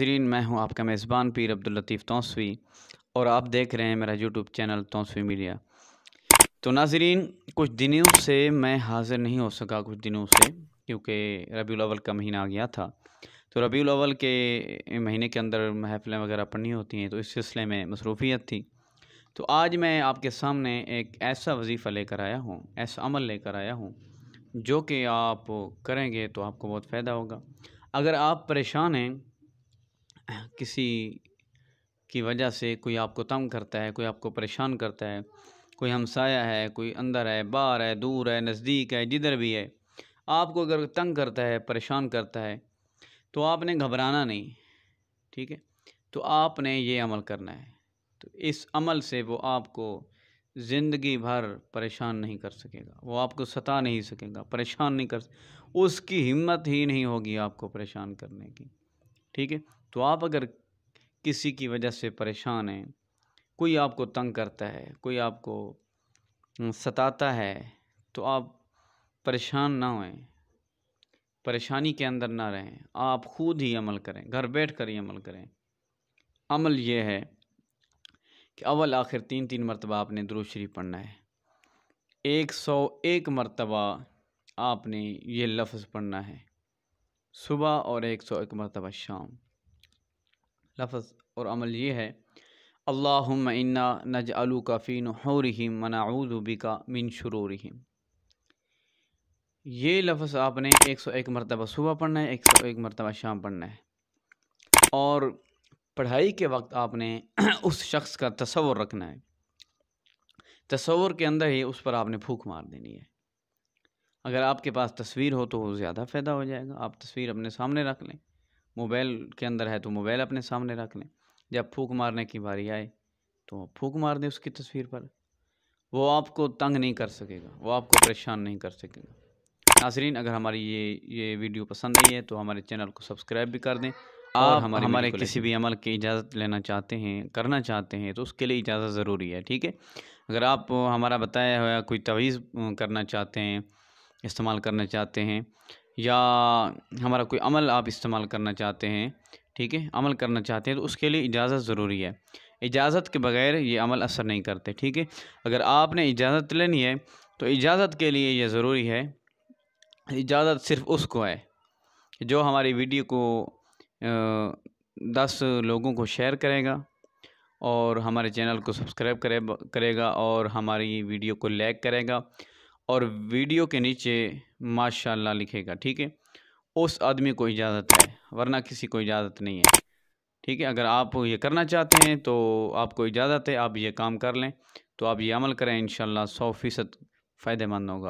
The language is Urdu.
ناظرین، میں ہوں آپ کا میزبان پیر عبداللطیف توسوی اور آپ دیکھ رہے ہیں میرا یوٹیوب چینل توسوی میڈیا۔ تو ناظرین، کچھ دنوں سے میں حاضر نہیں ہو سکا کیونکہ ربیع الاول کا مہینہ آ گیا تھا۔ تو ربیع الاول کے مہینے کے اندر محفلیں وغیرہ پڑھنی ہوتی ہیں، تو اس سلسلے میں مصروفیت تھی۔ تو آج میں آپ کے سامنے ایک ایسا وظیفہ لے کر آیا ہوں، ایسا عمل لے کر آیا ہوں جو کہ آپ کریں گے تو آپ کو بہت فائدہ ہوگا۔ اگر آپ پریشان ہیں، کسی کی وجہ سے کوئی آپ کو تنگ کرتا ہے، کوئی آپ کو پریشان کرتا ہے، کوئی ہمسایہ ہے، کوئی اندر ہے، باہر ہے، دور ہے، نزدیک ہے، جدھر بھی ہے، آپ کو اگر تنگ کرتا ہے، پریشان کرتا ہے، تو آپ نے گھبرانا نہیں، ٹھیک ہے؟ تو آپ نے یہ عمل کرنا ہے۔ تو اس عمل سے وہ آپ کو زندگی بھر پریشان نہیں کر سکے گا، وہ آپ کو ستا نہیں سکے گا، پریشان نہیں اس کی ہمت ہی نہیں ہوگی آپ کو پریشان کرنے کی، ٹھیک ہے؟ تو آپ اگر کسی کی وجہ سے پریشان ہیں، کوئی آپ کو تنگ کرتا ہے، کوئی آپ کو ستاتا ہے، تو آپ پریشان نہ ہوئیں، پریشانی کے اندر نہ رہیں، آپ خود ہی عمل کریں، گھر بیٹھ کر ہی عمل کریں۔ عمل یہ ہے کہ اول آخر 3 مرتبہ آپ نے درود شریف پڑھنا ہے۔ 101 مرتبہ آپ نے یہ لفظ پڑھنا ہے صبح، اور 101 مرتبہ شام۔ لفظ اور عمل یہ ہے: اللہم انا نجعلک فی نحورہم ونعوذ بک من شرورہم۔ یہ لفظ آپ نے 101 مرتبہ صبح پڑھنا ہے، 101 مرتبہ شام پڑھنا ہے، اور پڑھائی کے وقت آپ نے اس شخص کا تصور رکھنا ہے، تصور کے اندر ہی اس پر آپ نے پھونک مار دینی ہے۔ اگر آپ کے پاس تصویر ہو تو وہ زیادہ فائدہ ہو جائے گا، آپ تصویر اپنے سامنے رکھ لیں، موبائل کے اندر ہے تو موبائل اپنے سامنے رکھ لیں، جب پھونک مارنے کی باری آئے تو پھونک مار دیں اس کی تصویر پر، وہ آپ کو تنگ نہیں کر سکے گا، وہ آپ کو پریشان نہیں کر سکے گا۔ ناظرین، اگر ہماری یہ ویڈیو پسند آئی ہے تو ہمارے چینل کو سبسکرائب بھی کر دیں، اور ہمارے کسی بھی عمل کی اجازت لینا چاہتے ہیں، کرنا چاہتے ہیں، تو اس کے لیے اجازت ضروری ہے، ٹھیک ہے؟ اگر آپ ہمارا بتایا ہوا کوئی تعویذ کرنا چاہتے ہیں، استعمال کرنا چاہتے ہیں، یا ہمارا کوئی عمل آپ استعمال کرنا چاہتے ہیں، ٹھیک ہے، عمل کرنا چاہتے ہیں، تو اس کے لیے اجازت ضروری ہے۔ اجازت کے بغیر یہ عمل اثر نہیں کرتے، ٹھیک ہے؟ اگر آپ نے اجازت لینی ہے تو اجازت کے لیے یہ ضروری ہے، اجازت صرف اس کو ہے جو ہماری ویڈیو کو 10 لوگوں کو شیئر کرے گا، اور ہمارے چینل کو سبسکرائب کرے گا، اور ہماری ویڈیو کو لائک کرے گا، اور ویڈیو کے نیچے ماشاءاللہ لکھے گا، ٹھیک ہے؟ اس آدمی کو اجازت ہے، ورنہ کسی کو اجازت نہیں ہے، ٹھیک ہے؟ اگر آپ یہ کرنا چاہتے ہیں تو آپ کو اجازت ہے، آپ یہ کام کر لیں، تو آپ یہ عمل کریں، انشاءاللہ 100% فائدہ مند ہوگا۔